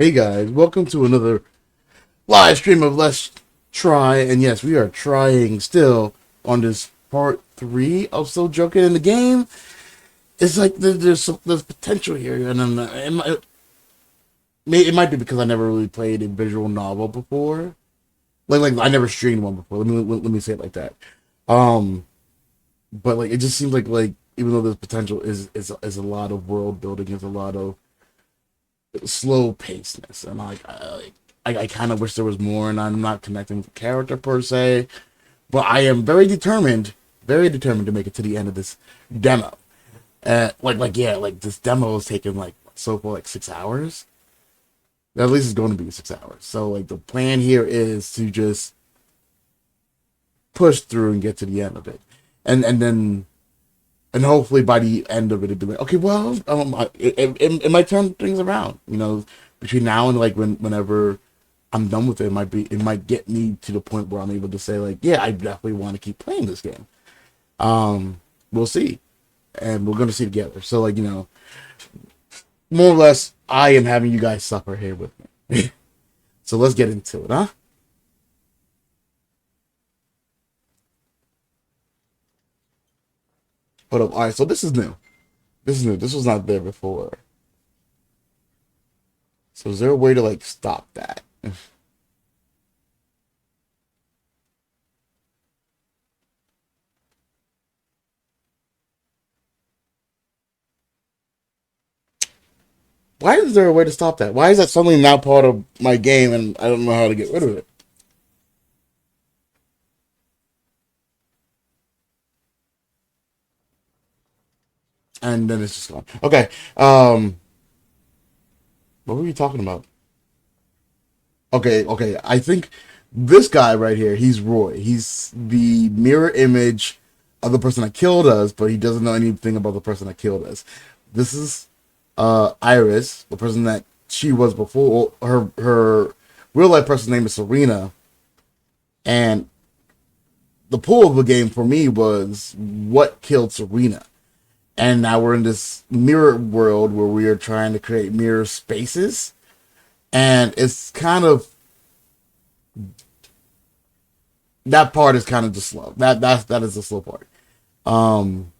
Hey guys, welcome to another live stream of Let's Try. And yes, we are trying still on this part 3 of Still Joking in the game. It's like there's potential here, and it might be because I never really played a visual novel before. Like I never streamed one before. Let me say it like that. Um, but like it just seems like even though there's potential, is a lot of world building, is a lot of slow pacedness, and I kind of wish there was more, and I'm not connecting with the character per se, but I am very determined to make it to the end of this demo. Like this demo is taking like so far like 6 hours. At least it's going to be 6 hours. So like the plan here is to just push through and get to the end of it, and hopefully by the end of it, it'd be like, okay, well, it might turn things around. Between now and like whenever I'm done with it, it might get me to the point where I'm able to say like, yeah, I definitely want to keep playing this game. We'll see, and we're gonna see together. So like more or less, I am having you guys suffer here with me. So let's get into it, huh? Hold up. All right, so this is new. This is new. This was not there before. So is there a way to like stop that? Why is there a way to stop that? Why is that suddenly now part of my game and I don't know how to get rid of it? And then it's just gone. Okay. What were you talking about? Okay. I think this guy right here, he's Roy. He's the mirror image of the person that killed us, but he doesn't know anything about the person that killed us. This is Iris, the person that she was before. Her real life person name is Serena, and the pull of the game for me was what killed Serena. And now we're in this mirror world where we are trying to create mirror spaces, and it's kind of that part is kind of just slow. That is the slow part. Um,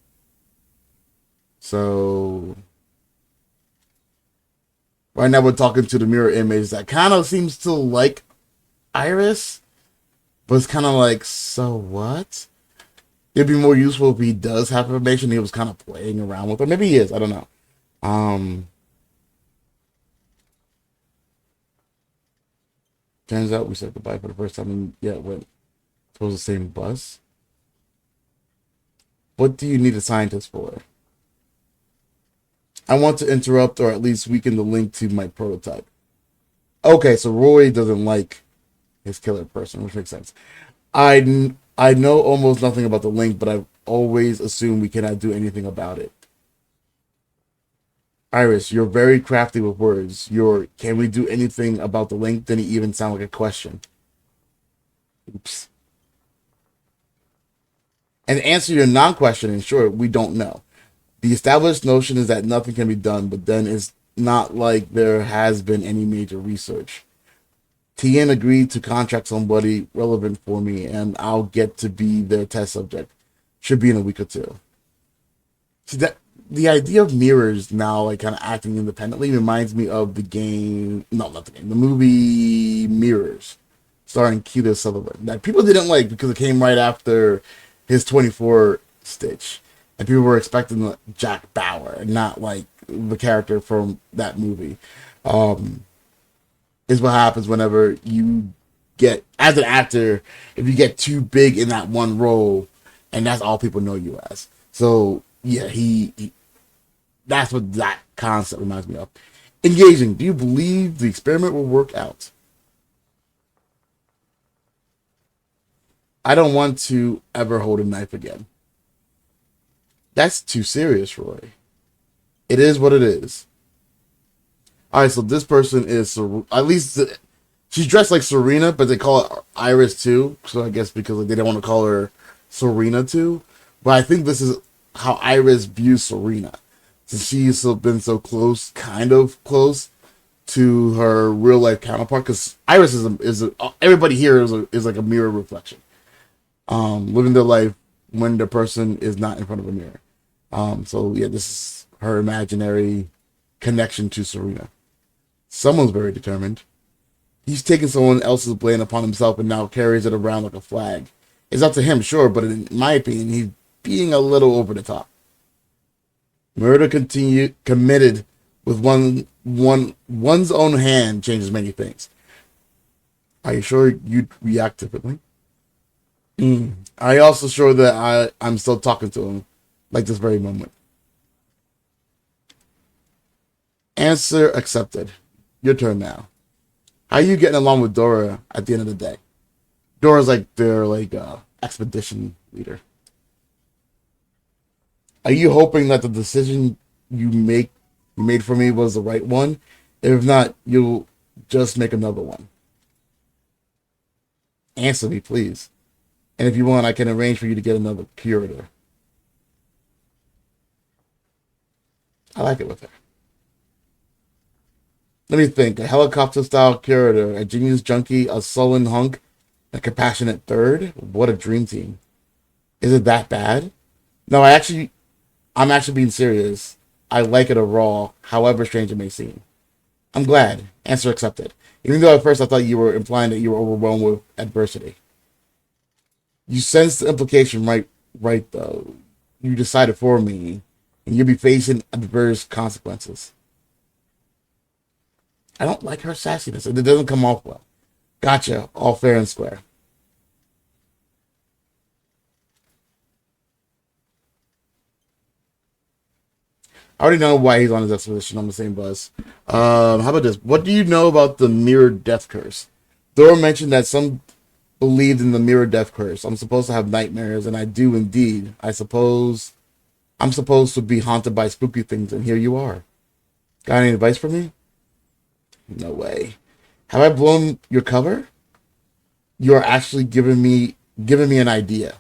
so right now we're talking to the mirror image that kind of seems to like Iris, but it's kind of like, so what? It'd be more useful if he does have information. He was kind of playing around with, or maybe he is. I don't know. Um, Turns out we said goodbye for the first time, and yeah, went towards the same bus. What do you need a scientist for? I want to interrupt or at least weaken the link to my prototype. Okay, so Roy doesn't like his killer person, which makes sense. I know almost nothing about the link, but I've always assumed we cannot do anything about it. Iris, you're very crafty with words. Your can we do anything about the link didn't even sound like a question. Oops. And to answer your non-question, in short, we don't know. The established notion is that nothing can be done, but then it's not like there has been any major research. TN agreed to contract somebody relevant for me, and I'll get to be their test subject. Should be in a week or two. See that the idea of mirrors now like kind of acting independently reminds me of the game. No, not the game. The movie Mirrors, starring Keita Sutherland. That people didn't like because it came right after his 24 Stitch, and people were expecting like, Jack Bauer and not like the character from that movie. Um, is what happens whenever you get as an actor if you get too big in that one role, and that's all people know you as. So yeah, he that's what that concept reminds me of. Engaging. Do you believe the experiment will work out? I don't want to ever hold a knife again. That's too serious, Roy. It is what it is. All right, so this person is at least she's dressed like Serena, but they call it Iris too. So I guess because like, they don't want to call her Serena too. But I think this is how Iris views Serena, since she's been so close, kind of close to her real life counterpart, because Iris everybody here is like a mirror reflection, living their life when the person is not in front of a mirror. So yeah, this is her imaginary connection to Serena. Someone's very determined. He's taken someone else's blame upon himself and now carries it around like a flag. It's up to him, sure, but in my opinion, he's being a little over the top. Murder committed with one's own hand changes many things. Are you sure you'd react differently? Are you also sure that I'm still talking to him, like this very moment? Answer accepted. Your turn now. How are you getting along with Dora at the end of the day? Dora's like their expedition leader. Are you hoping that the decision you made for me was the right one? If not, you'll just make another one. Answer me, please. And if you want, I can arrange for you to get another curator. I like it with her. Let me think. A helicopter-style curator, a genius junkie, a sullen hunk, a compassionate third. What a dream team. Is it that bad? No, I'm actually being serious. I like it raw, however strange it may seem. I'm glad. Answer accepted. Even though at first I thought you were implying that you were overwhelmed with adversity. You sensed the implication right though. You decided for me, and you'll be facing adverse consequences. I don't like her sassiness. It doesn't come off well. Gotcha. All fair and square. I already know why he's on his expedition on the same bus. How about this? What do you know about the mirror death curse? Dora mentioned that some believed in the mirror death curse. I'm supposed to have nightmares, and I do indeed. I suppose I'm supposed to be haunted by spooky things, and here you are. Got any advice for me? No way. Have I blown your cover? You are actually giving me an idea.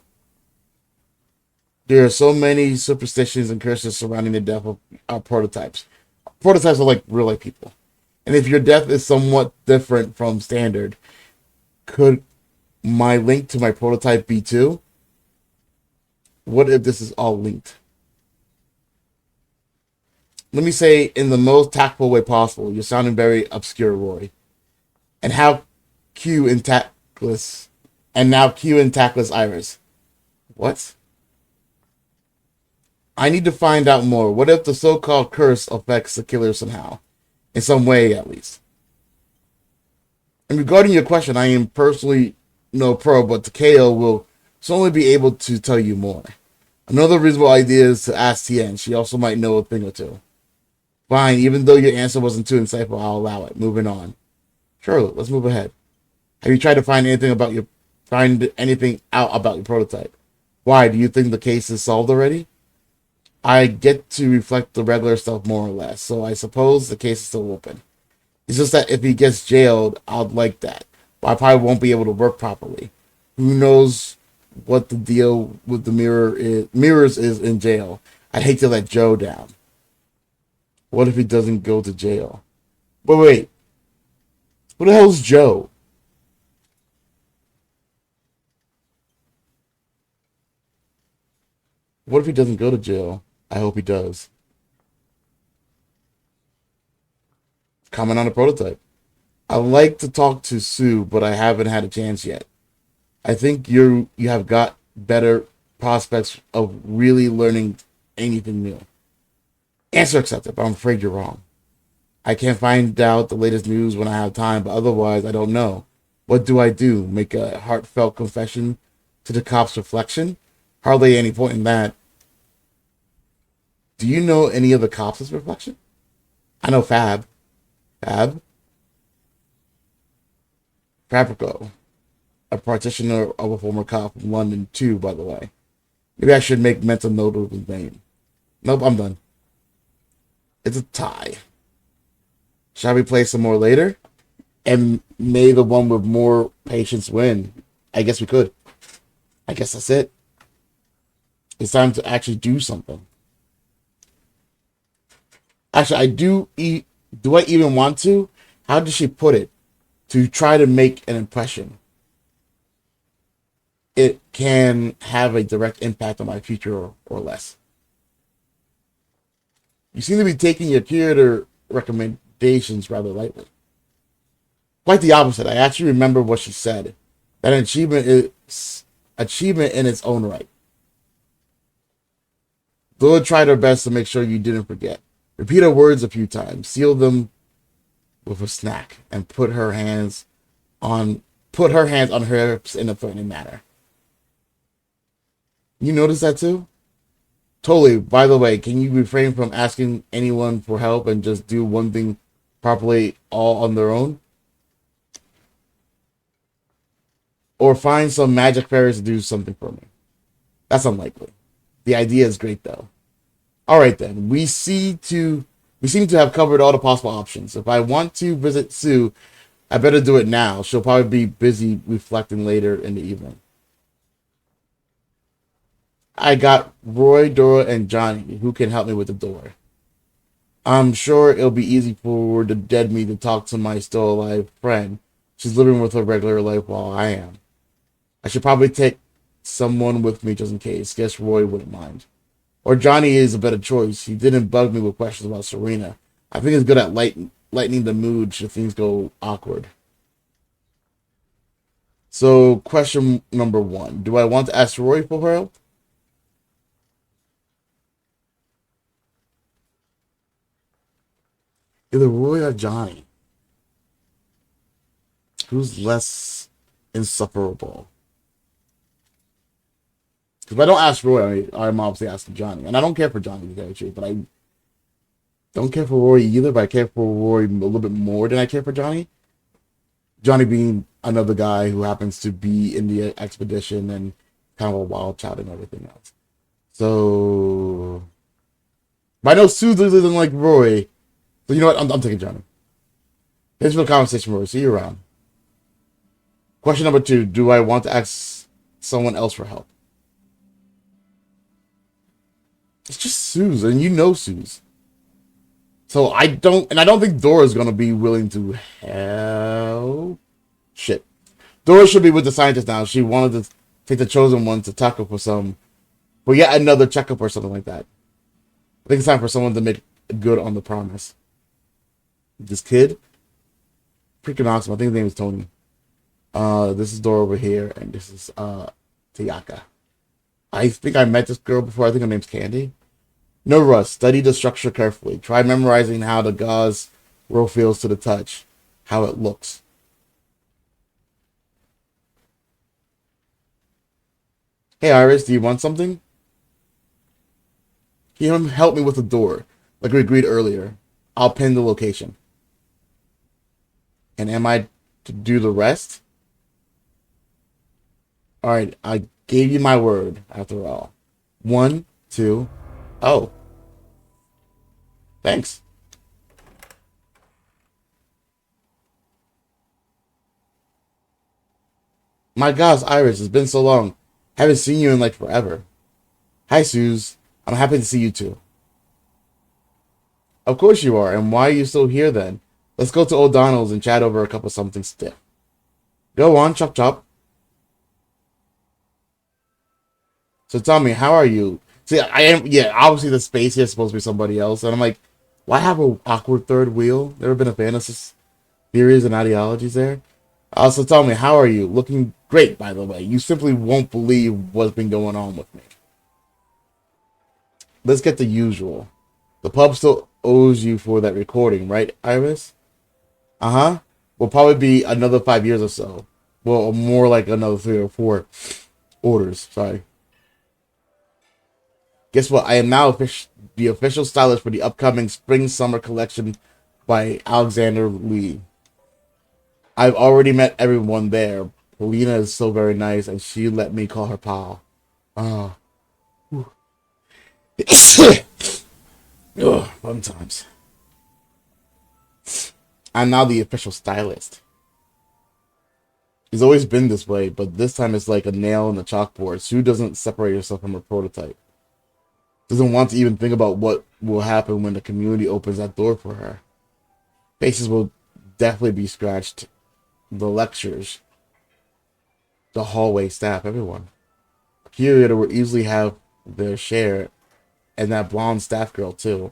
There are so many superstitions and curses surrounding the death of our prototypes. Prototypes are like real life people. And if your death is somewhat different from standard, could my link to my prototype be too? What if this is all linked? Let me say in the most tactful way possible. You're sounding very obscure, Roy. And how Q and tactless, and now Q and tactless Iris. What? I need to find out more. What if the so-called curse affects the killer somehow? In some way, at least. And regarding your question, I am personally no pro, but Takeo will certainly be able to tell you more. Another reasonable idea is to ask Tien. She also might know a thing or two. Fine, even though your answer wasn't too insightful, I'll allow it. Moving on. Sure, let's move ahead. Have you tried to find anything out about your prototype? Why? Do you think the case is solved already? I get to reflect the regular stuff more or less, so I suppose the case is still open. It's just that if he gets jailed, I'd like that. But I probably won't be able to work properly. Who knows what the deal with the mirrors is in jail. I'd hate to let Joe down. What if he doesn't go to jail? But wait. Who the hell's Joe? What if he doesn't go to jail? I hope he does. Comment on the prototype. I like to talk to Sue, but I haven't had a chance yet. I think you have got better prospects of really learning anything new. Answer accepted, but I'm afraid you're wrong. I can't find out the latest news when I have time, but otherwise I don't know. What do I do? Make a heartfelt confession to the cop's reflection? Hardly any point in that. Do you know any of the cops' reflection? I know Fab. Fab? Fabrico. A practitioner of a former cop from London, too, by the way. Maybe I should make mental note of his name. Nope, I'm done. It's a tie. Shall we play some more later? And may the one with more patience win. I guess we could. I guess that's it. It's time to actually do something. Actually, do I even want to? how did she put it? To try to make an impression. It can have a direct impact on my future or less. You seem to be taking your curator recommendations rather lightly. Quite the opposite. I actually remember what she said. That an achievement is achievement in its own right. Dora tried her best to make sure you didn't forget. Repeat her words a few times, seal them with a snack, and on put her hands on her hips in a threatening manner. You notice that too? Totally. By the way, can you refrain from asking anyone for help and just do one thing properly all on their own? Or find some magic fairies to do something for me? That's unlikely. The idea is great though. Alright then. We seem to have covered all the possible options. If I want to visit Sue, I better do it now. She'll probably be busy reflecting later in the evening. I got Roy, Dora, and Johnny who can help me with the door. I'm sure it'll be easy for the dead me to talk to my still alive friend. She's living with her regular life while I am. I should probably take someone with me just in case. Guess Roy wouldn't mind. Or Johnny is a better choice. He didn't bug me with questions about Serena. I think he's good at lightening the mood should things go awkward. So, question number 1. Do I want to ask Roy for help? Either Roy or Johnny. Who's less insufferable? Because if I don't ask Roy, I'm obviously asking Johnny. And I don't care for Johnny, to tell you the truth, but I don't care for Roy either, but I care for Roy a little bit more than I care for Johnny. Johnny being another guy who happens to be in the expedition and kind of a wild child and everything else. So, but I know Sue doesn't like Roy. So you know what? I'm taking Johnny. Thanks for the conversation, Roy. See you around. Question number 2. Do I want to ask someone else for help? It's just Sue's, and you know Sue's. So I don't think Dora's gonna be willing to help. Shit. Dora should be with the scientist now. She wanted to take the chosen one to tackle for yet another checkup or something like that. I think it's time for someone to make good on the promise. This kid, freaking awesome. I think his name is Tony. This is Dora over here, and this is Tayaka. I think I met this girl before. I think her name's Candy. No rush. Study the structure carefully. Try memorizing how the gauze roll feels to the touch, how it looks. Hey Iris, do you want something? Can you help me with the door, like we agreed earlier? I'll pin the location. And am I to do the rest? Alright, I gave you my word, after all. 1, 2, oh. Thanks. My gosh, Iris, it's been so long. Haven't seen you in like forever. Hi, Suze. I'm happy to see you too. Of course you are, and why are you still here then? Let's go to O'Donnell's and chat over a cup of something stiff. Go on, chop chop. So tell me, how are you? See, I am, yeah, obviously the space here is supposed to be somebody else, and I'm like, why have an awkward third wheel? Never been a fan of this theories and ideologies there. Also, tell me, how are you? Looking great, by the way. You simply won't believe what's been going on with me. Let's get the usual. The pub still owes you for that recording, right, Iris? Uh-huh. Will probably be another 5 years or so. Well, more like another 3 or 4 orders. Sorry. Guess what? I am now the official stylist for the upcoming spring-summer collection by Alexander Lee. I've already met everyone there. Polina is so very nice, and she let me call her pal. Oh. Ugh, fun times. I'm now the official stylist. It's always been this way, but this time it's like a nail in the chalkboard. Sue doesn't separate herself from her prototype. Doesn't want to even think about what will happen when the community opens that door for her. Faces will definitely be scratched. The lectures, the hallway staff, everyone. Curator would easily have their share, and that blonde staff girl too.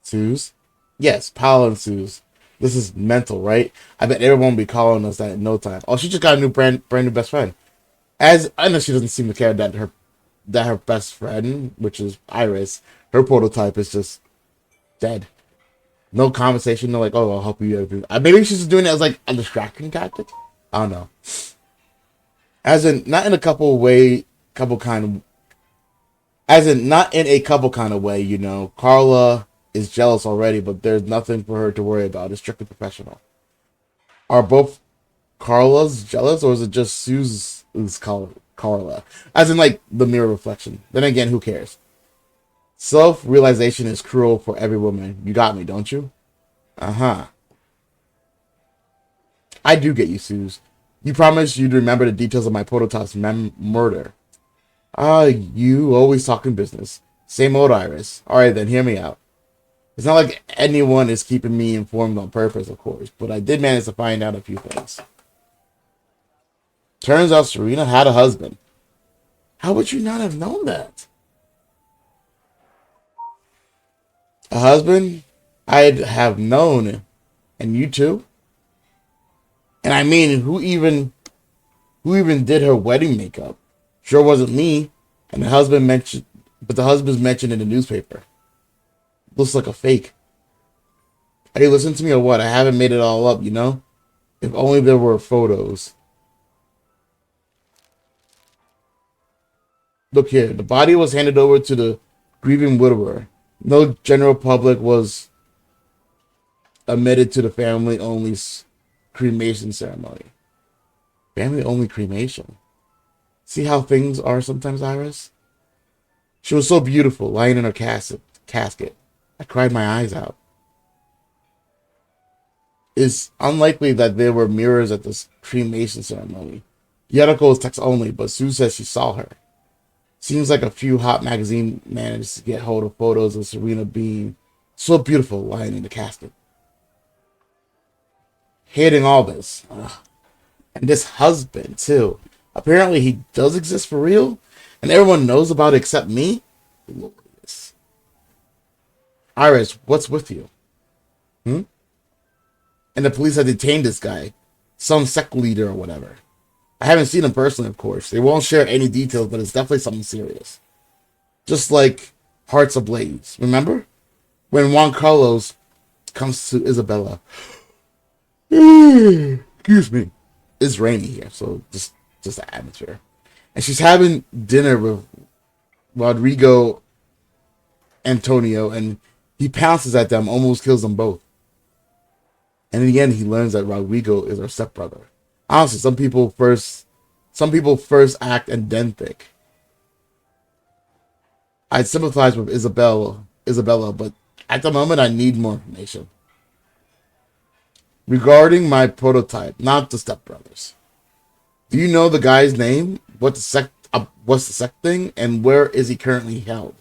Suze? Yes, Paolo and Suze. This is mental, right? I bet everyone will be calling us that in no time. Oh, she just got a new brand new best friend. As I know she doesn't seem to care that her best friend, which is Iris, her prototype is just dead. No conversation, no like, oh, I'll help you. Maybe she's just doing it as like a distracting tactic. I don't know. As in, not in a couple kind of, as in not in a couple kind of way. You know, Carla is jealous already, but there's nothing for her to worry about. It's strictly professional. Are both Carla's jealous, or is it just Sue's Carla? As in, like the mirror reflection. Then again, who cares? Self-realization is cruel for every woman. You got me, don't you? Uh-huh. I do get you, Suze. You promised you'd remember the details of my prototype's murder. Ah, you always talking business. Same old Iris. Alright then, hear me out. It's not like anyone is keeping me informed on purpose, of course, but I did manage to find out a few things. Turns out Serena had a husband. How would you not have known that? A husband? I'd have known. And you too? And I mean, who even did her wedding makeup? Sure wasn't me. And the husband's mentioned in the newspaper. Looks like a fake. Are you listening to me or what? I haven't made it all up, you know? If only there were photos. Look here, the body was handed over to the grieving widower. No general public was admitted to the family-only cremation ceremony. Family-only cremation. See how things are sometimes, Iris? She was so beautiful, lying in her casket. I cried my eyes out. It's unlikely that there were mirrors at this cremation ceremony. The article is text only, but Sue says she saw her. Seems like a few hot magazine managed to get hold of photos of Serena being so beautiful lying in the casket. Hating all this. Ugh. And this husband, too. Apparently he does exist for real, and everyone knows about it except me? Glorious. Iris, what's with you? Hmm? And the police have detained this guy. Some sect leader or whatever. I haven't seen him personally, of course. They won't share any details, but it's definitely something serious. Just like Hearts Ablaze. Remember? When Juan Carlos comes to Isabella. Excuse me. It's rainy here, so just the atmosphere. And she's having dinner with Rodrigo Antonio, and he pounces at them, almost kills them both. And in the end, he learns that Rodrigo is her stepbrother. Honestly, some people first act and then think. I sympathize with Isabella, but at the moment, I need more information. Regarding my prototype, not the stepbrothers. Do you know the guy's name? What's the sect thing? And where is he currently held?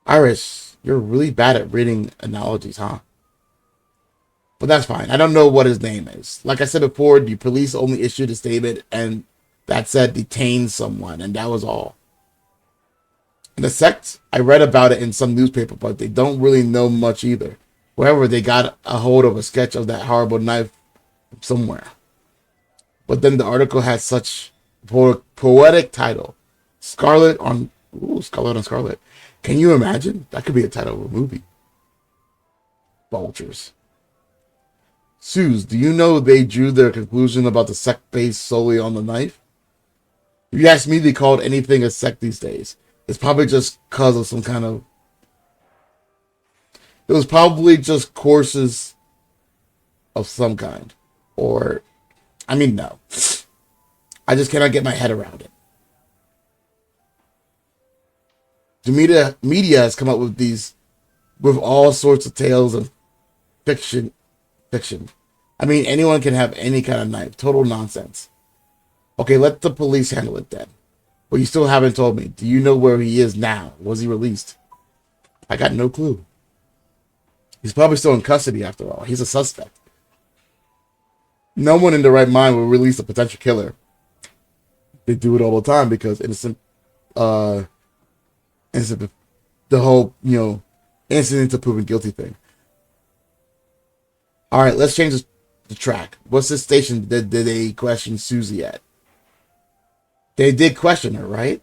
Iris, you're really bad at reading analogies, huh? But that's fine. I don't know what his name is. Like I said before, the police only issued a statement and that said detain someone, and that was all. And the sect, I read about it in some newspaper, but they don't really know much either. However, they got a hold of a sketch of that horrible knife somewhere. But then the article had such poetic title. Scarlet on Scarlet. Can you imagine? That could be a title of a movie. Vultures. Suze, do you know they drew their conclusion about the sect based solely on the knife? If you ask me, they called anything a sect these days. It's probably just because of some kind of... It was probably just courses of some kind. Or... I mean, no. I just cannot get my head around it. The media has come up with all sorts of tales of fiction. I mean, anyone can have any kind of knife. Total nonsense. Okay, let the police handle it then. But you still haven't told me. Do you know where he is now? Was he released? I got no clue. He's probably still in custody after all. He's a suspect. No one in their right mind will release a potential killer. They do it all the time because uh, innocent, the whole, incident to proven guilty thing. All right, let's change the track. What's the station that did they question Susie at? They did question her, right?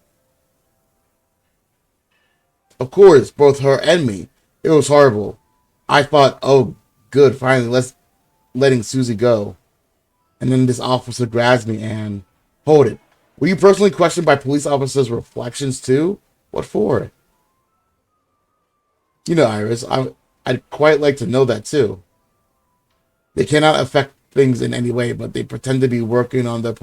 Of course, both her and me. It was horrible. I thought, oh, good, finally, letting Susie go. And then this officer grabs me and hold it. Were you personally questioned by police officers' reflections too? What for? Iris, I'd quite like to know that too. They cannot affect things in any way, but they pretend to be working on the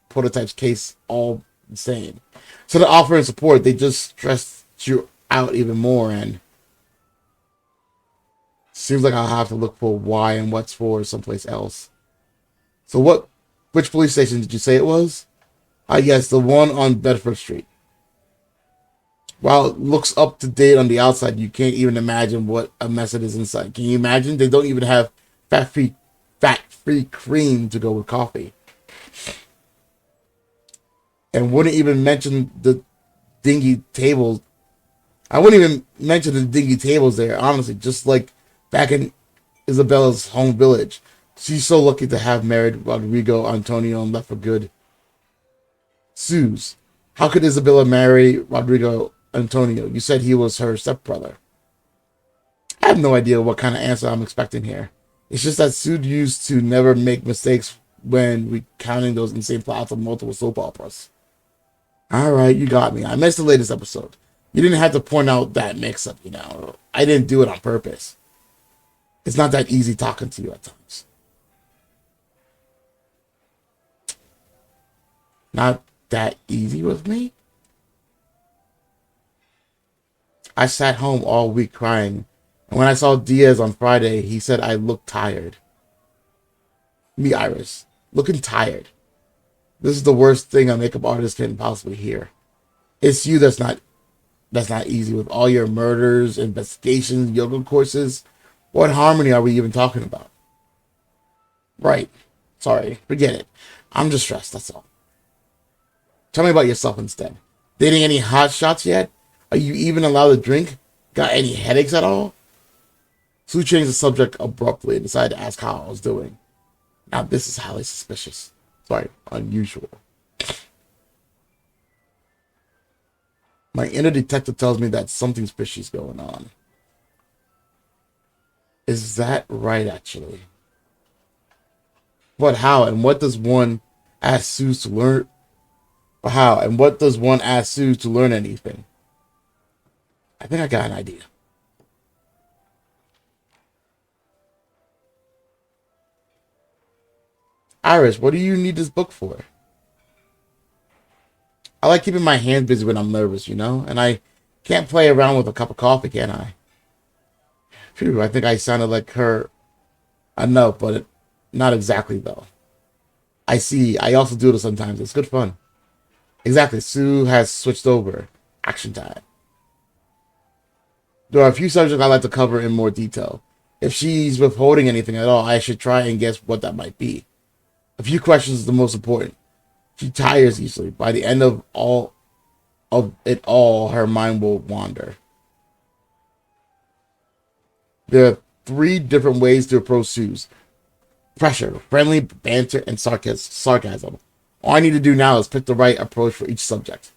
prototype's case all the same. So to offer support, they just stress you out even more, and seems like I'll have to look for why and what's for someplace else. So which police station did you say it was? Yes, the one on Bedford Street. While it looks up to date on the outside, you can't even imagine what a mess it is inside. Can you imagine? They don't even have fat-free cream to go with coffee. And wouldn't even mention the dingy tables. I wouldn't even mention the dingy tables there, honestly, just like back in Isabella's home village. She's so lucky to have married Rodrigo Antonio and left for good. Suze, how could Isabella marry Rodrigo Antonio? You said he was her stepbrother. I have no idea what kind of answer I'm expecting here. It's just that Sue used to never make mistakes when recounting those insane plots of multiple soap operas. Alright, you got me. I missed the latest episode. You didn't have to point out that mix-up, I didn't do it on purpose. It's not that easy talking to you at times. Not that easy with me? I sat home all week crying, and when I saw Diaz on Friday, he said I looked tired. Me, Iris, looking tired. This is the worst thing a makeup artist can possibly hear. It's you that's not easy with all your murders, investigations, yoga courses. What harmony are we even talking about? Right. Sorry, forget it. I'm just stressed, that's all. Tell me about yourself instead. Dating any hot shots yet? Are you even allowed to drink? Got any headaches at all? Sue changed the subject abruptly and decided to ask how I was doing. Now this is highly suspicious. Sorry, unusual. My inner detective tells me that something fishy's going on. Is that right, actually? But how and what does one ask Sue to learn? How and what does one ask Sue to learn anything? I think I got an idea. Iris, what do you need this book for? I like keeping my hands busy when I'm nervous, and I can't play around with a cup of coffee, can I? Phew, I think I sounded like her enough, but not exactly, though. I see. I also do this sometimes. It's good fun. Exactly. Sue has switched over. Action time. There are a few subjects I like to cover in more detail. If she's withholding anything at all, I should try and guess what that might be. A few questions is the most important. She tires easily. By the end of it all, her mind will wander. There are three different ways to approach Suze. Pressure, friendly, banter, and sarcasm. All I need to do now is pick the right approach for each subject.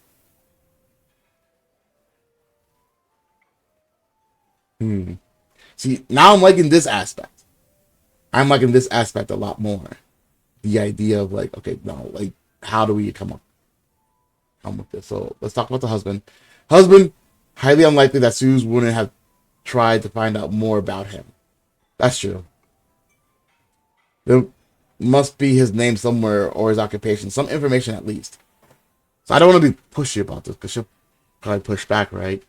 See, now I'm liking this aspect. I'm liking this aspect a lot more. The idea of like, okay, no, like, how do we come with this? So let's talk about the husband. Husband, highly unlikely that Suze wouldn't have tried to find out more about him. That's true. There must be his name somewhere or his occupation, some information at least. So I don't want to be pushy about this because she'll probably push back, right?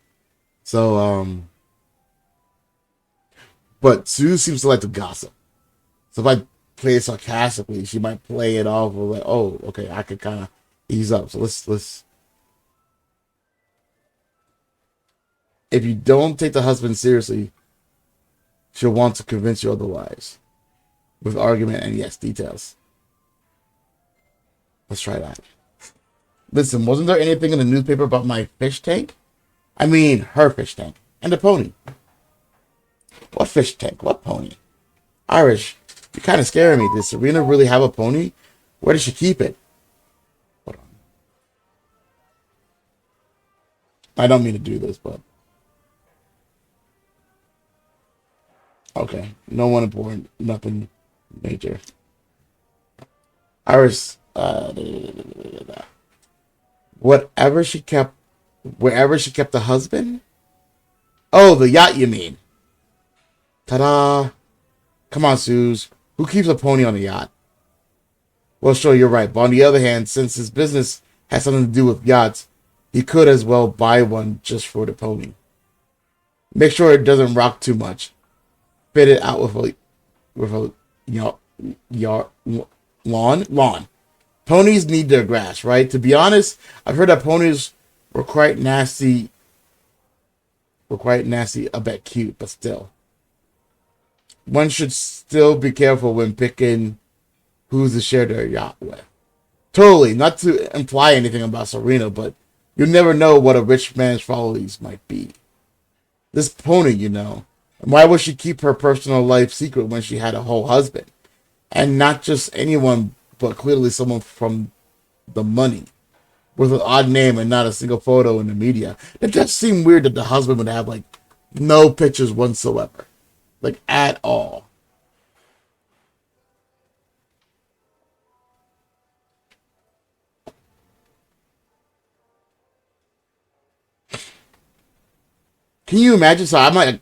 So, but Sue seems to like to gossip. So if I play it sarcastically, she might play it off with like, oh, okay, I could kind of ease up. So let's. If you don't take the husband seriously, she'll want to convince you otherwise with argument and yes, details. Let's try that. Listen, wasn't there anything in the newspaper about my fish tank? I mean, her fish tank. And the pony. What fish tank? What pony? Irish, you're kind of scaring me. Does Serena really have a pony? Where does she keep it? Hold on. I don't mean to do this, but... Okay. No one important. Nothing major. Iris, whatever she kept... Wherever she kept the husband? Oh, the yacht you mean. Ta-da. Come on, Suze. Who keeps a pony on a yacht? Well, sure, you're right. But on the other hand, since his business has something to do with yachts, he could as well buy one just for the pony. Make sure it doesn't rock too much. Fit it out with a yard, lawn. Ponies need their grass, right? To be honest, I've heard that ponies were quite nasty. A bit cute, but still. One should still be careful when picking who's to share their yacht with. Totally, not to imply anything about Serena, but you never know what a rich man's follies might be. This pony, you know. And why would she keep her personal life secret when she had a whole husband? And not just anyone, but clearly someone from the money. With an odd name and not a single photo in the media. It just seemed weird that the husband would have, like, no pictures whatsoever. Like, at all. Can you imagine? So I'm like,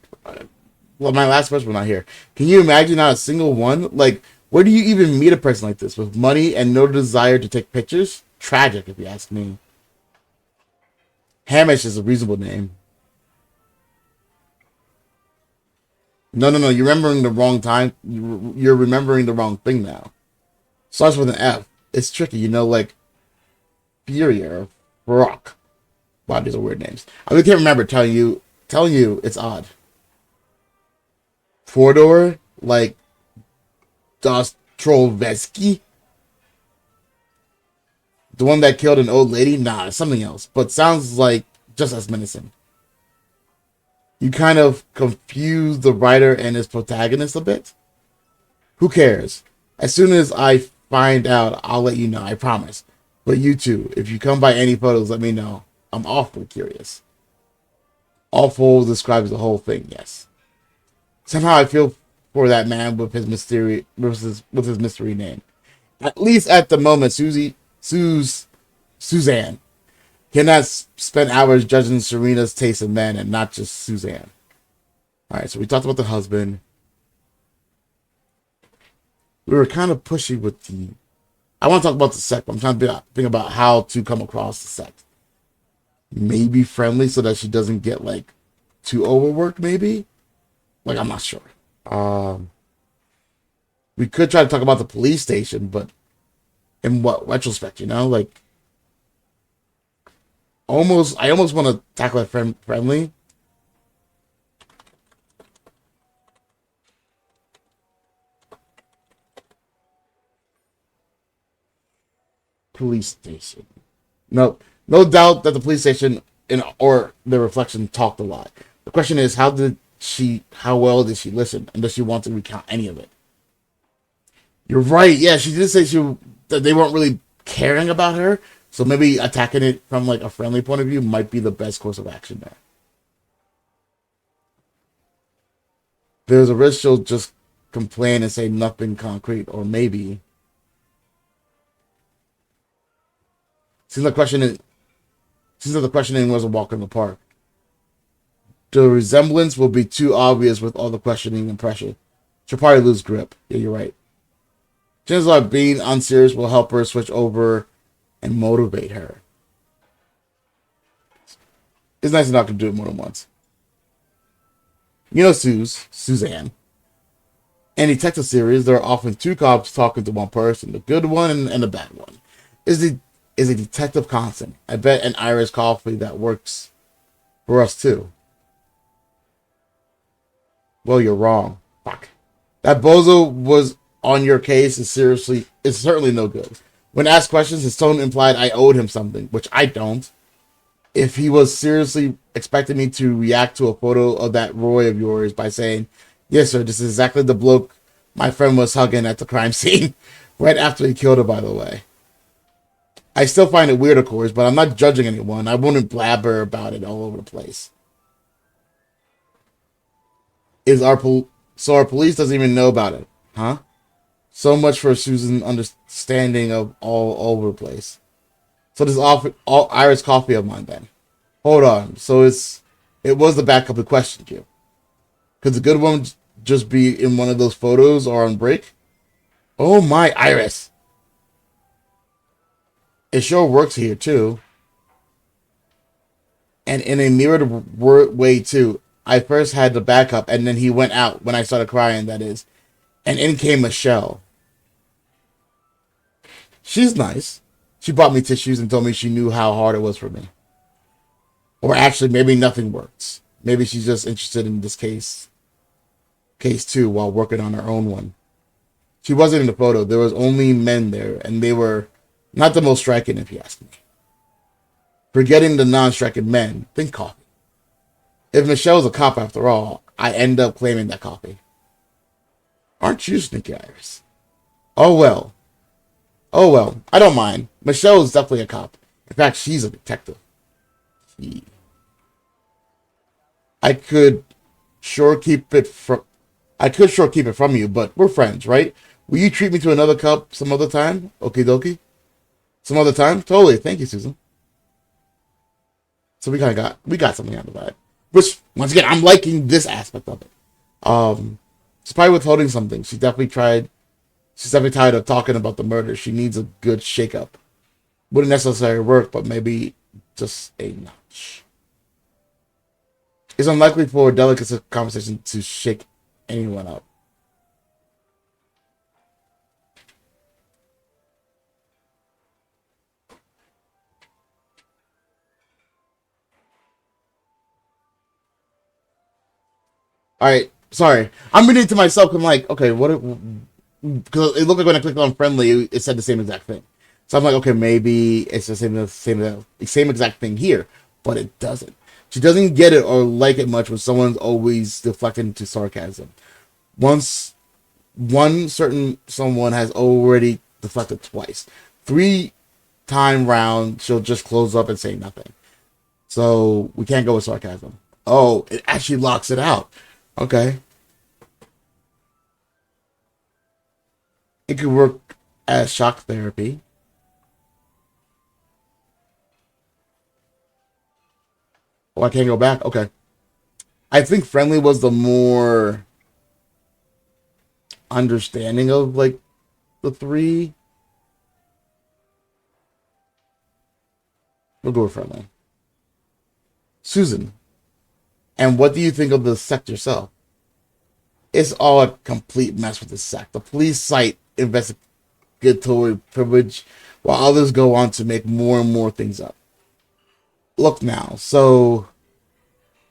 well, my last question not here. Can you imagine not a single one? Like, where do you even meet a person like this with money and no desire to take pictures? Tragic, if you ask me. Hamish is a reasonable name. No. You're remembering the wrong time. You're remembering the wrong thing now. Starts with an F. It's tricky, you know, like Furier, Rock. Wow, these are weird names. I really can't remember telling you it's odd. Fordor, like Dostrovsky, the one that killed an old lady. Nah, it's something else, but sounds like just as menacing. You kind of confuse the writer and his protagonist a bit. Who cares? As soon as I find out, I'll let you know, I promise. But you too, if you come by any photos, let me know. I'm awfully curious. Awful describes the whole thing, yes. Somehow I feel for that man with his mystery name. At least at the moment, Suzanne cannot spend hours judging Serena's taste in men and not just Suzanne. Alright, so we talked about the husband. We were kind of pushy with the... I want to talk about the sect, but I'm trying to think about how to come across the sect. Maybe friendly so that she doesn't get, like, too overworked, maybe? Like, I'm not sure. We could try to talk about the police station, but in what retrospect, you know? Like, I almost want to tackle it friendly. Police station. No doubt that the police station or the reflection talked a lot. The question is, how well did she listen? And does she want to recount any of it? You're right. Yeah, she did say that they weren't really caring about her. So maybe attacking it from like a friendly point of view might be the best course of action there. There's a risk she'll just complain and say nothing concrete, or maybe. Seems like the questioning was a walk in the park. The resemblance will be too obvious with all the questioning and pressure. She'll probably lose grip. Yeah, you're right. Chances are being unserious will help her switch over and motivate her. It's nice enough to do it more than once. You know Suzanne. In detective series, there are often two cops talking to one person, the good one and the bad one. Is a detective constant? I bet an Irish coffee that works for us too. Well, you're wrong. Fuck. That bozo was on your case is certainly no good. When asked questions, his tone implied I owed him something, which I don't. If he was seriously expecting me to react to a photo of that Roy of yours by saying, "Yes, sir, this is exactly the bloke my friend was hugging at the crime scene," right after he killed her, by the way. I still find it weird, of course, but I'm not judging anyone. I wouldn't blabber about it all over the place. Is our so our police doesn't even know about it, huh? So much for Susan's understanding of all over the place. So this all Irish coffee of mine then. Hold on. So it was the backup that questioned you. Could the good one just be in one of those photos or on break? Oh my, Iris. It sure works here too. And in a mirrored way too. I first had the backup and then he went out when I started crying, that is. And in came Michelle. She's nice. She bought me tissues and told me she knew how hard it was for me. Or actually, maybe nothing works. Maybe she's just interested in this case too, while working on her own one. She wasn't in the photo. There was only men there, and they were not the most striking, if you ask me. Forgetting the non-striking men, think coffee. If Michelle's a cop after all, I end up claiming that coffee. Aren't you, Sneaky Iris? Oh well. Oh well. I don't mind. Michelle is definitely a cop. In fact, she's a detective. I could sure keep it from you, but we're friends, right? Will you treat me to another cup some other time? Okie dokie. Some other time? Totally. Thank you, Susan. So we got something out of that. Which once again, I'm liking this aspect of it. She's probably withholding something. She's definitely tired of talking about the murder. She needs a good shakeup. Wouldn't necessarily work, but maybe just a notch. It's unlikely for a delicate conversation to shake anyone up. All right, sorry. I'm reading it to myself. I'm like, okay, what? Because it looked like when I clicked on friendly, it said the same exact thing. So I'm like, okay, maybe it's the same exact thing here, but it doesn't. She doesn't get it or like it much when someone's always deflecting into sarcasm. Once one certain someone has already deflected twice. 3-time round, she'll just close up and say nothing. So we can't go with sarcasm. Oh, it actually locks it out. Okay. It could work as shock therapy. Oh, I can't go back. Okay. I think friendly was the more understanding of like the three. We'll go with friendly. Susan, and what do you think of the sect yourself? It's all a complete mess with the sect. The police cite investigatory privilege, while others go on to make more and more things up. Look now, so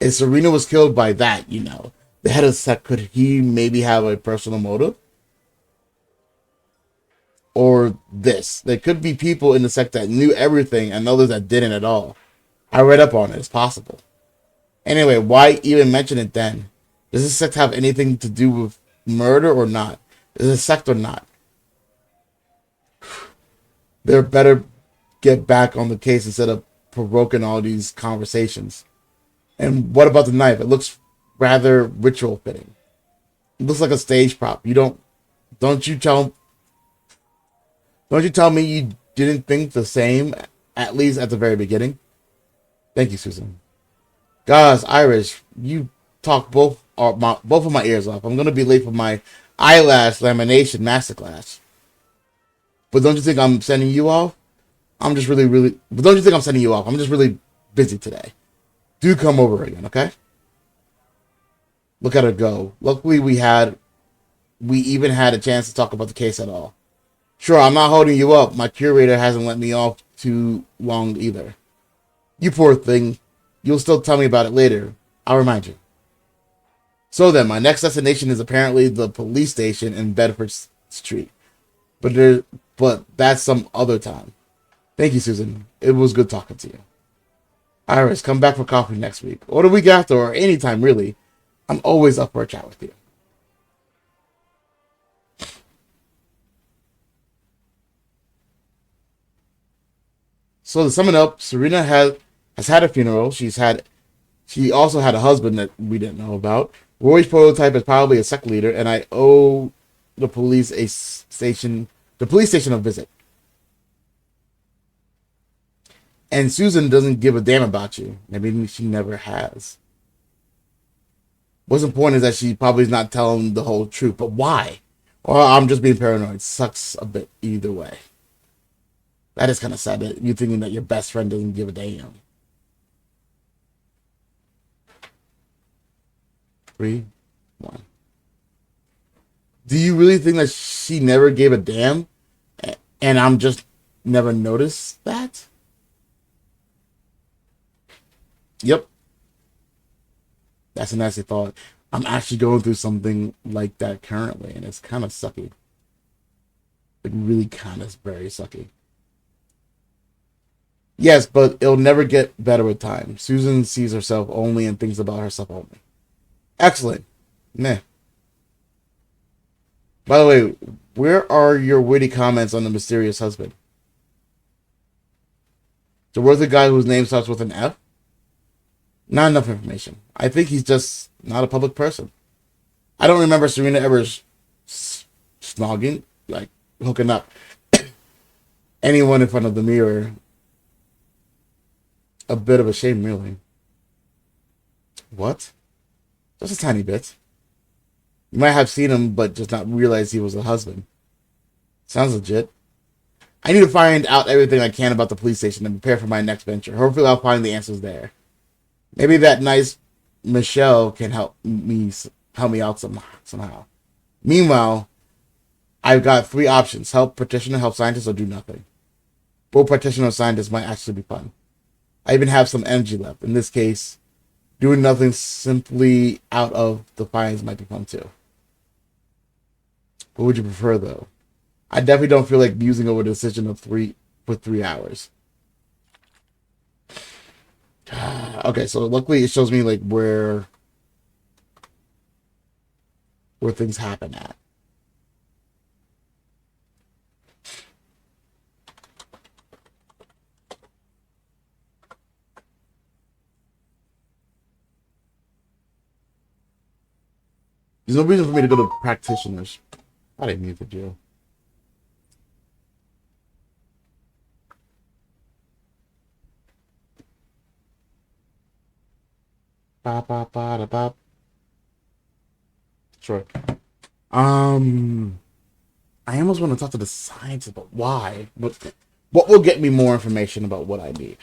if Serena was killed by that, the head of the sect, could he maybe have a personal motive? Or this. There could be people in the sect that knew everything and others that didn't at all. I read up on it. It's possible. Anyway, why even mention it then? Does this sect have anything to do with murder or not? Is it a sect or not? They better get back on the case instead of provoking all these conversations. And what about the knife? It looks rather ritual fitting. It looks like a stage prop. Don't you tell me you didn't think the same, at least at the very beginning? Thank you, Susan. Guys, Irish, you talk both of my ears off. I'm gonna be late for my eyelash lamination masterclass. But don't you think I'm sending you off? I'm just really. But don't you think I'm sending you off? I'm just really busy today. Do come over again, okay? Look at her go. Luckily, we even had a chance to talk about the case at all. Sure, I'm not holding you up. My curator hasn't let me off too long either. You poor thing. You'll still tell me about it later. I'll remind you. So then, my next destination is apparently the police station in Bedford Street. But but that's some other time. Thank you, Susan. It was good talking to you. Iris, come back for coffee next week, or the week after, or anytime, really. I'm always up for a chat with you. So to sum it up, Serena has had a funeral. She also had a husband that we didn't know about. Roy's prototype is probably a sect leader, and I owe the police a station the police station a visit. And Susan doesn't give a damn about you. Maybe she never has. What's important is that she probably is not telling the whole truth. But why? Well, I'm just being paranoid. Sucks a bit either way. That is kind of sad that you're thinking that your best friend doesn't give a damn. 3, 1. Do you really think that she never gave a damn? And I'm just never noticed that? Yep. That's a nasty thought. I'm actually going through something like that currently, and it's kind of sucky. Like, really kind of very sucky. Yes, but it'll never get better with time. Susan sees herself only and thinks about herself only. Excellent. Meh. By the way, where are your witty comments on the mysterious husband? So where's the guy whose name starts with an F? Not enough information. I think he's just not a public person. I don't remember Serena ever snogging, like hooking up anyone in front of the mirror. A bit of a shame, really. What? Just a tiny bit. You might have seen him, but just not realize he was a husband. Sounds legit. I need to find out everything I can about the police station and prepare for my next venture. Hopefully I'll find the answers there. Maybe that nice Michelle can help me out somehow. Meanwhile, I've got 3 options. Help practitioner, help scientist, or do nothing. Both practitioner or scientist might actually be fun. I even have some energy left. In this case, doing nothing simply out of defiance might be fun too. What would you prefer, though? I definitely don't feel like musing over the decision of 3 for 3 hours. Okay, so luckily it shows me like where things happen at. There's no reason for me to go to practitioners. I didn't need to do. Ba ba ba da ba. Sure. I almost want to talk to the scientist, but why? What will get me more information about what I need?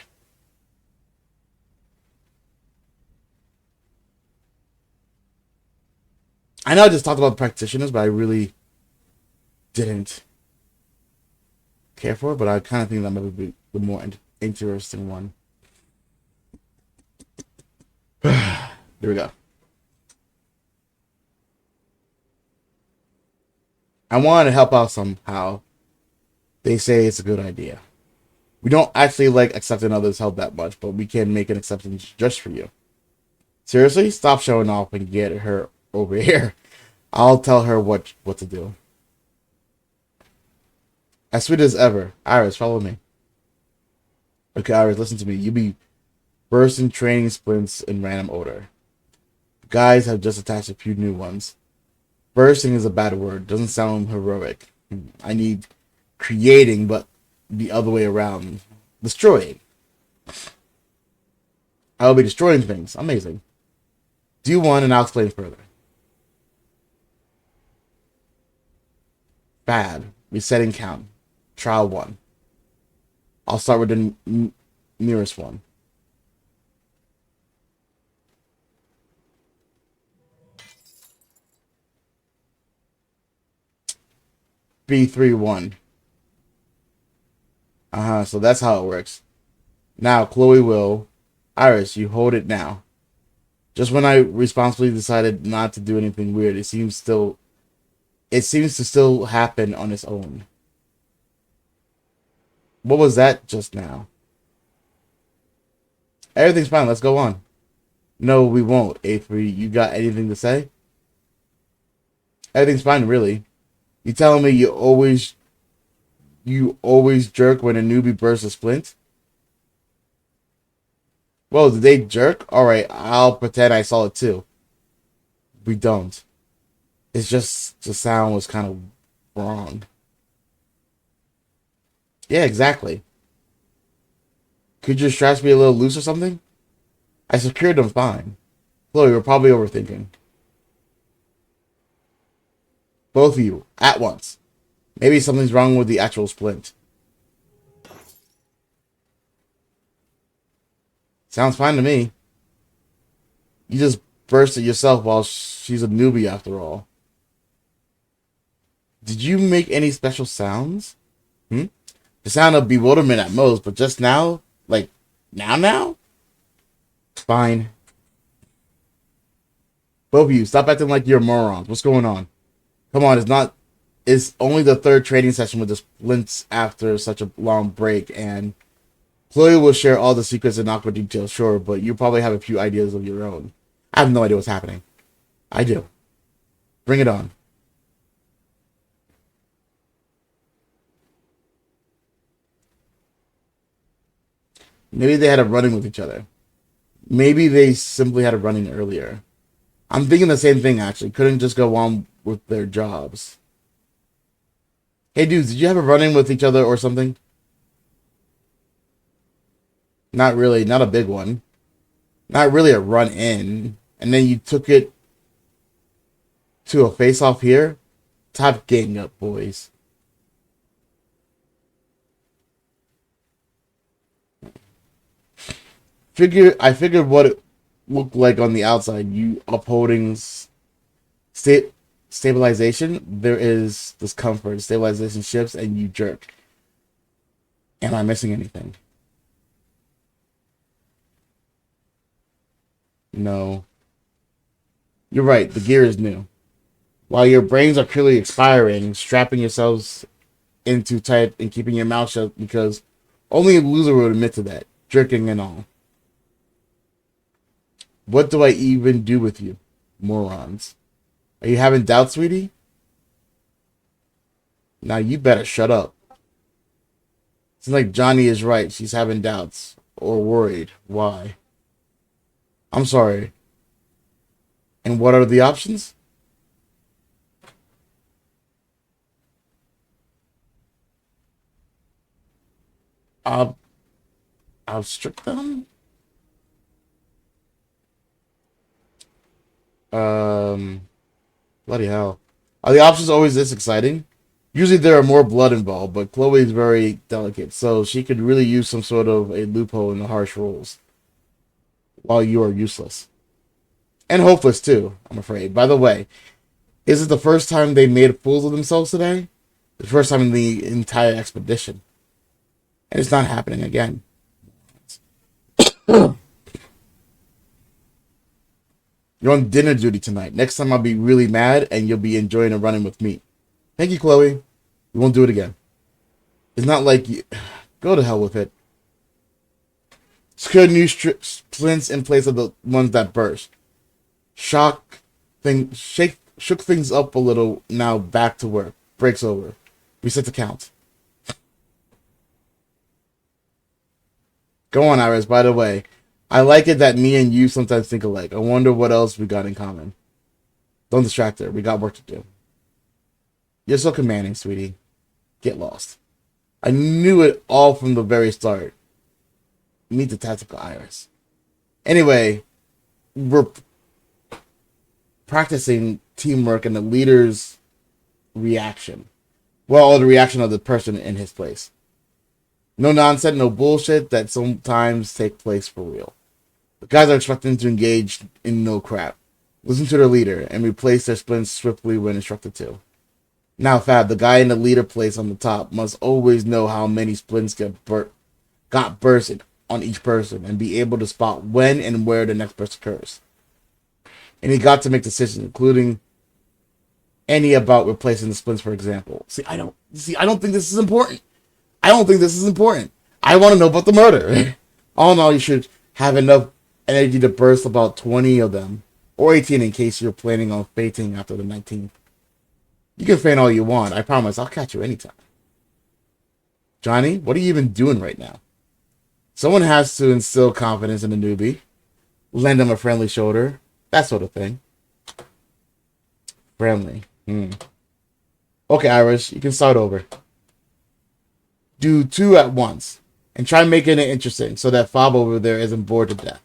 I know I just talked about the practitioners, but I really didn't care for it. But I kind of think that might be the more interesting one. There we go. I wanted to help out somehow. They say it's a good idea. We don't actually like accepting others' help that much, but we can make an exception just for you. Seriously? Stop showing off and get her over here. I'll tell her what to do. As sweet as ever. Iris, follow me. Okay, Iris, listen to me. You be bursting training sprints in random order. Guys have just attached a few new ones. Bursting is a bad word. Doesn't sound heroic. I need creating, but the other way around. Destroying. I will be destroying things. Amazing. Do one and I'll explain further. Bad. Resetting count. Trial 1. I'll start with the nearest one. B31. So that's how it works. Now, Chloe will. Iris, you hold it now. Just when I responsibly decided not to do anything weird, it seems to still happen on its own. What was that just now? Everything's fine. Let's go on. No, we won't. A3, you got anything to say? Everything's fine, really. You telling me you always jerk when a newbie bursts a splint? Well, did they jerk? Alright, I'll pretend I saw it too. We don't. It's just the sound was kind of wrong. Yeah, exactly. Could your straps be a little loose or something? I secured them fine. Chloe, we're probably overthinking. Both of you, at once. Maybe something's wrong with the actual splint. Sounds fine to me. You just burst it yourself while she's a newbie after all. Did you make any special sounds? Hmm? The sound of bewilderment at most, but just now? Like, now? Fine. Both of you, stop acting like you're morons. What's going on? Come on, it's only the third training session with the splints after such a long break, and Chloe will share all the secrets and awkward details, sure, but you probably have a few ideas of your own. I have no idea what's happening. I do. Bring it on. Maybe they had a run-in with each other. Maybe they simply had a run-in earlier. I'm thinking the same thing, actually. Couldn't just go on with their jobs. Hey, dudes, did you have a run-in with each other or something? Not really. Not a big one. Not really a run-in. And then you took it to a face-off here? Top gang up, boys. I figured what it looked like on the outside. You upholding state stabilization. There is discomfort. Stabilization shifts, and you jerk. Am I missing anything? No. You're right. The gear is new. While your brains are clearly expiring, strapping yourselves in too tight and keeping your mouth shut because only a loser would admit to that. Jerking and all. What do I even do with you? Morons. Are you having doubts, sweetie? Now you better shut up. Seems like Johnny is right. She's having doubts. Or worried. Why? I'm sorry. And what are the options? I'll strip them? Um, Bloody hell. Are the options always this exciting? Usually there are more blood involved, but Chloe is very delicate, so she could really use some sort of a loophole in the harsh rules, while you are useless. And hopeless, too, I'm afraid. By the way, is it the first time they made fools of themselves today? The first time in the entire expedition. And it's not happening again. You're on dinner duty tonight. Next time I'll be really mad and you'll be enjoying a run-in with me. Thank you, Chloe. We won't do it again. It's not like you... Go to hell with it. Secure new splints in place of the ones that burst. Shook things up a little. Now back to work. Breaks over. Reset the count. Go on, Iris. By the way, I like it that me and you sometimes think alike. I wonder what else we got in common. Don't distract her. We got work to do. You're so commanding, sweetie. Get lost. I knew it all from the very start. Meet the tactical Iris. Anyway, we're practicing teamwork and the leader's reaction. Well, the reaction of the person in his place. No nonsense, no bullshit that sometimes take place for real. The guys are expected to engage in no crap. Listen to their leader and replace their splints swiftly when instructed to. Now, Fab, the guy in the leader place on the top must always know how many splints got bursted on each person and be able to spot when and where the next burst occurs. And he got to make decisions, including any about replacing the splints, for example. I don't think this is important. I don't think this is important. I want to know about the murder. All in all, you should have enough energy to burst about 20 of them, or 18 in case you're planning on fainting after the 19th. You can faint all you want. I promise I'll catch you anytime. Johnny, what are you even doing right now? Someone has to instill confidence in a newbie, lend him a friendly shoulder, that sort of thing. Friendly. Okay, Iris, you can start over. Do two at once, and try making it interesting so that Fob over there isn't bored to death.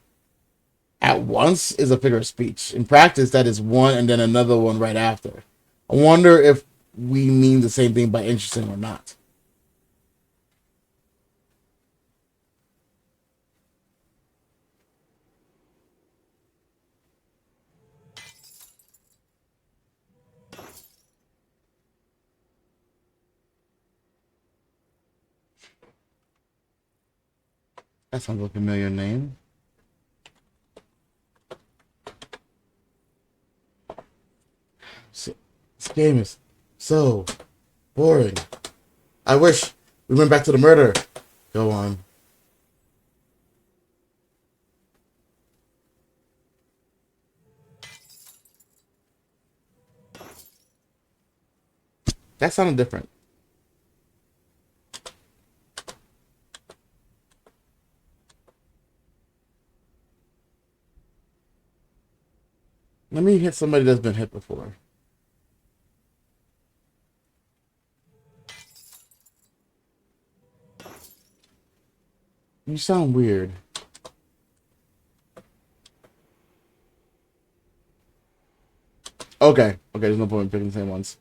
At once is a figure of speech. In practice, that is one and then another one right after. I wonder if we mean the same thing by interesting or not. That sounds like a familiar name. This game is so boring. I wish we went back to the murder. Go on. That sounded different. Let me hit somebody that's been hit before. You sound weird. Okay. Okay, there's no point in picking the same ones.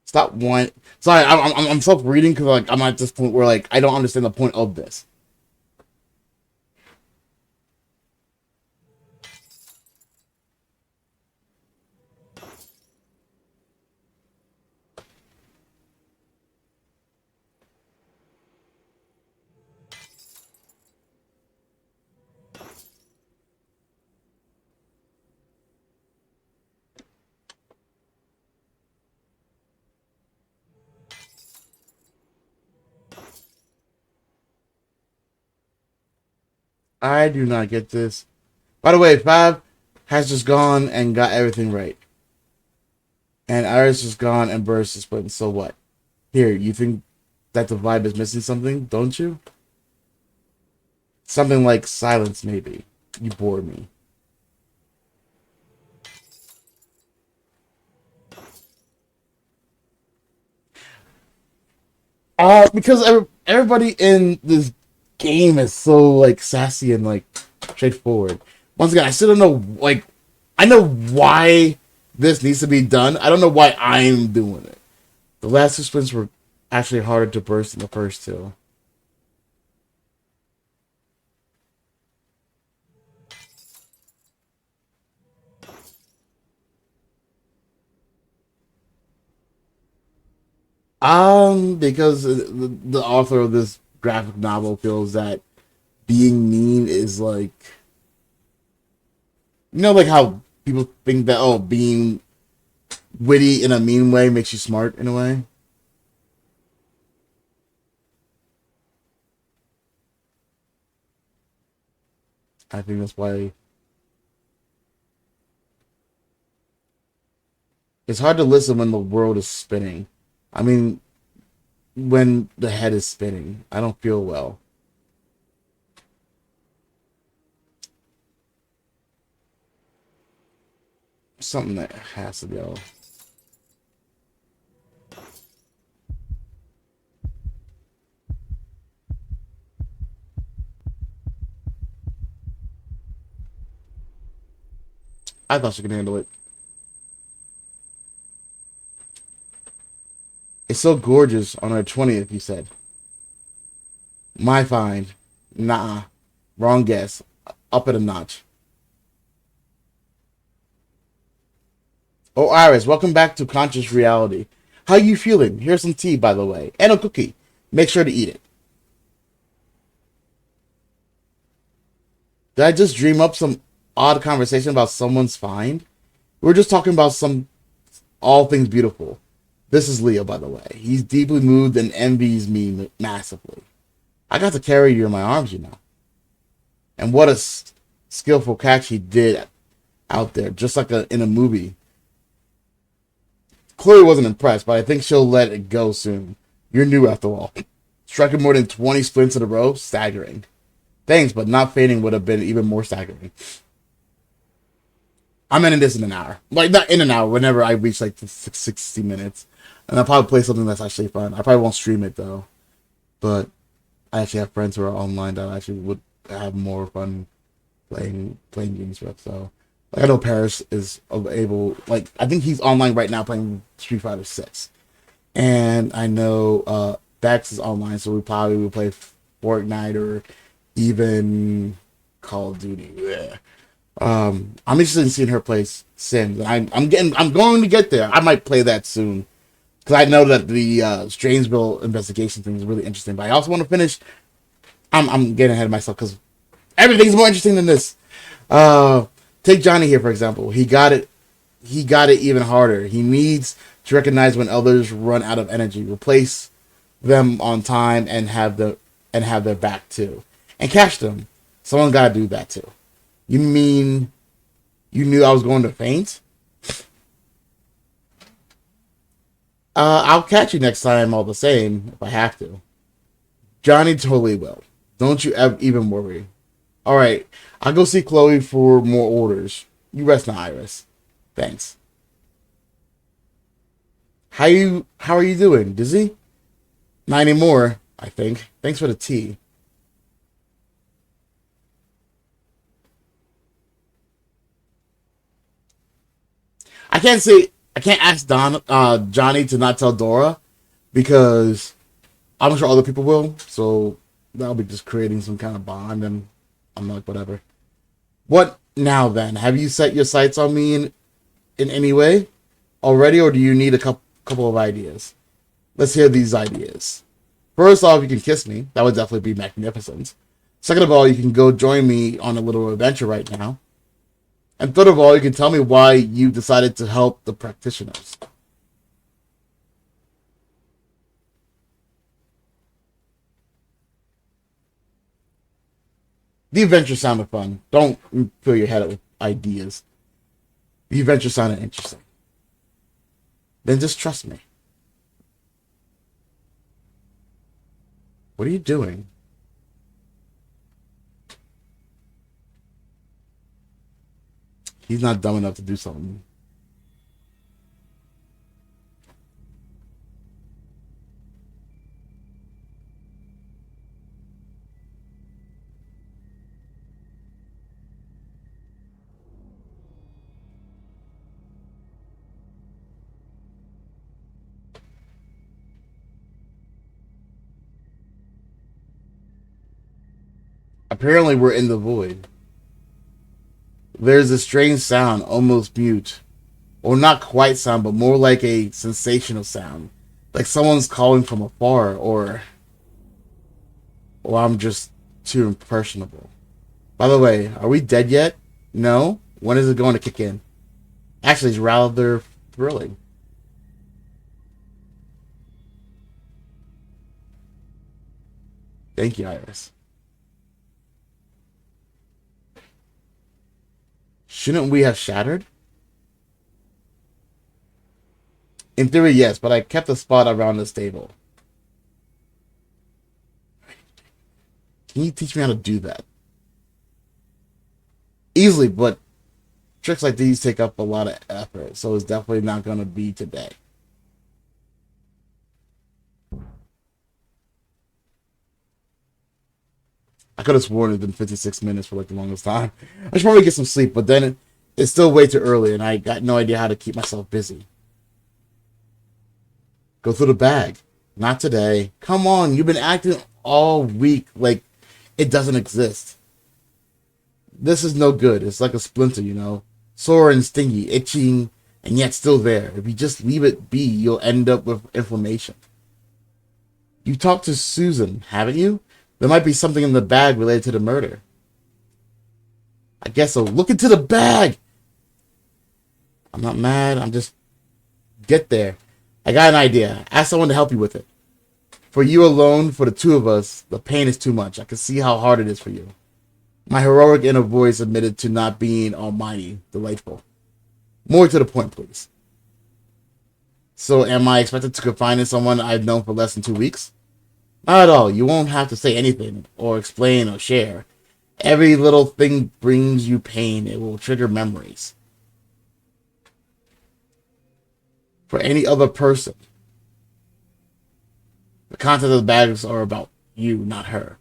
Stop one. Sorry, I'm self reading because like I'm at this point where like I don't understand the point of this. I do not get this. By the way, Fab has just gone and got everything right. And Iris is gone and Burst is split. So what? Here, you think that the vibe is missing something, don't you? Something like silence, maybe. You bore me. Because everybody in this game is so like sassy and like straightforward. Once again, I still don't know. Like, I know why this needs to be done. I don't know why I'm doing it. The last two sprints were actually harder to burst than the first two. Because the author of this graphic novel feels that being mean is like, like how people think that being witty in a mean way makes you smart in a way. I think that's why it's hard to listen when the world is spinning. I mean, when the head is spinning, I don't feel well. Something that has to go. I thought she could handle it. It's so gorgeous on her 20th, you said. My find. Nah. Wrong guess. Up at a notch. Oh, Iris, welcome back to Conscious Reality. How you feeling? Here's some tea, by the way. And a cookie. Make sure to eat it. Did I just dream up some odd conversation about someone's find? We are just talking about some all things beautiful. This is Leo, by the way. He's deeply moved and envies me massively. I got to carry you in my arms, you know. And what a skillful catch he did out there, just like in a movie. Chloe wasn't impressed, but I think she'll let it go soon. You're new after all. Striking more than 20 splints in a row? Staggering. Thanks, but not fainting would have been even more staggering. I'm ending this in an hour. Like, not in an hour, whenever I reach like the 60 minutes. And I'll probably play something that's actually fun. I probably won't stream it though. But I actually have friends who are online that actually would have more fun playing games with. So, like, I know Paris is able, like, I think he's online right now playing Street Fighter 6. And I know Bex is online, so we probably will play Fortnite or even Call of Duty. Yeah. I'm interested in seeing her play Sims. I'm going to get there. I might play that soon because I know that the Strangebille investigation thing is really interesting. But I also want to finish. I'm getting ahead of myself because everything's more interesting than this. Take Johnny here for example. He got it. He got it even harder. He needs to recognize when others run out of energy, replace them on time, and have their back too, and catch them. Someone got to do that too. You mean you knew I was going to faint? I'll catch you next time all the same if I have to. Johnny totally will. Don't you even worry. All right, I'll go see Chloe for more orders. You rest now, Iris. Thanks. How are you doing? Dizzy? Not anymore, I think. Thanks for the tea. I can't ask Johnny to not tell Dora because I'm sure other people will. So that'll be just creating some kind of bond, and I'm like, whatever. What now then? Have you set your sights on me in any way already, or do you need a couple of ideas? Let's hear these ideas. First off, you can kiss me. That would definitely be magnificent. Second of all, you can go join me on a little adventure right now. And third of all, you can tell me why you decided to help the practitioners. The adventure sounded fun. Don't fill your head up with ideas. The adventure sounded interesting. Then just trust me. What are you doing? He's not dumb enough to do something. Apparently, we're in the void. There's a strange sound, almost mute. Or not quite sound, but more like a sensational sound. Like someone's calling from afar, or I'm just too impressionable. By the way, are we dead yet? No? When is it going to kick in? Actually, it's rather thrilling. Thank you, Iris. Shouldn't we have shattered? In theory, yes, but I kept a spot around the stable. Can you teach me how to do that? Easily, but tricks like these take up a lot of effort, so it's definitely not going to be today. I could have sworn it's been 56 minutes for like the longest time. I should probably get some sleep, but then it's still way too early, and I got no idea how to keep myself busy. Go through the bag. Not today. Come on, you've been acting all week like it doesn't exist. This is no good. It's like a splinter, you know. Sore and stingy, itching, and yet still there. If you just leave it be, you'll end up with inflammation. You talked to Susan, haven't you? There might be something in the bag related to the murder. I guess so. Look into the bag. I'm not mad. I'm just get there. I got an idea. Ask someone to help you with it. For you alone, for the two of us, the pain is too much. I can see how hard it is for you. My heroic inner voice admitted to not being almighty, delightful. More to the point, please. So am I expected to confide in someone I've known for less than 2 weeks? Not at all. You won't have to say anything, or explain, or share. Every little thing brings you pain. It will trigger memories. For any other person, the contents of the bags are about you, not her.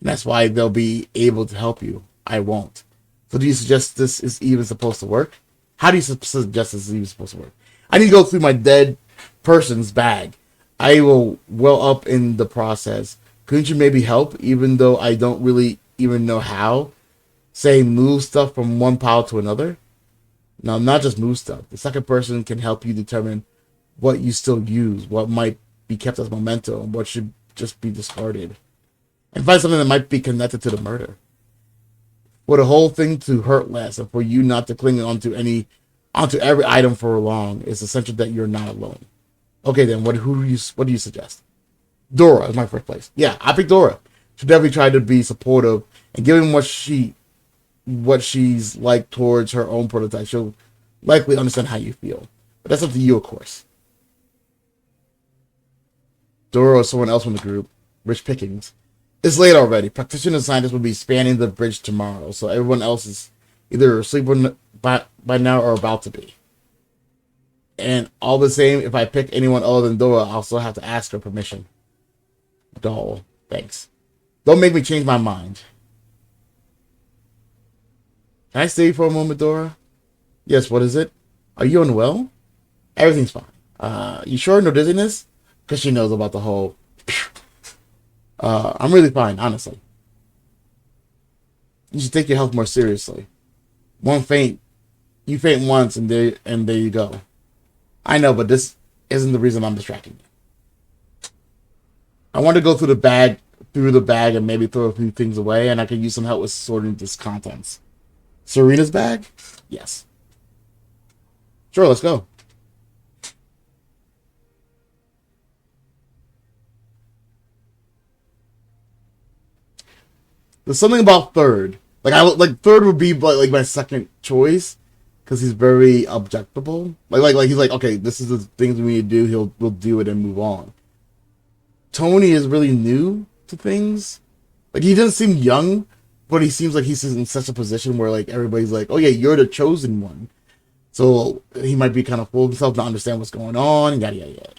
And that's why they'll be able to help you. I won't. So do you suggest this is even supposed to work? How do you suggest this is even supposed to work? I need to go through my dead person's bag. I will well up in the process. Couldn't you maybe help, even though I don't really even know how? Say, move stuff from one pile to another? No, not just move stuff. The second person can help you determine what you still use, what might be kept as memento, and what should just be discarded. And find something that might be connected to the murder. For the whole thing to hurt less, and for you not to cling onto every item for long, it's essential that you're not alone. Okay, then what do you suggest? Dora is my first place. Yeah, I picked Dora. She definitely tried to be supportive, and given what she's like towards her own prototype, she'll likely understand how you feel. But that's up to you, of course. Dora or someone else from the group. Rich pickings. It's late already. Practitioners and scientists will be spanning the bridge tomorrow, so everyone else is either asleep by now or about to be. And all the same, if I pick anyone other than Dora, I'll still have to ask her permission. Doll, thanks. Don't make me change my mind. Can I stay for a moment, Dora? Yes, what is it? Are you unwell? Everything's fine. You sure? No dizziness? Because she knows about the whole... I'm really fine, honestly. You should take your health more seriously. You faint once, and there you go. I know, but this isn't the reason I'm distracting you. I want to go through the bag, and maybe throw a few things away, and I could use some help with sorting this contents. Serena's bag? Yes. Sure, let's go. There's something about Third. Third would be like my second choice because he's very objectable. Like he's like, okay, this is the things we need to do. We'll do it and move on. Tony is really new to things. Like, he doesn't seem young, but he seems like he's in such a position where like everybody's like, oh yeah, you're the chosen one. So he might be kind of full of himself, not understand what's going on, and yada yada yada.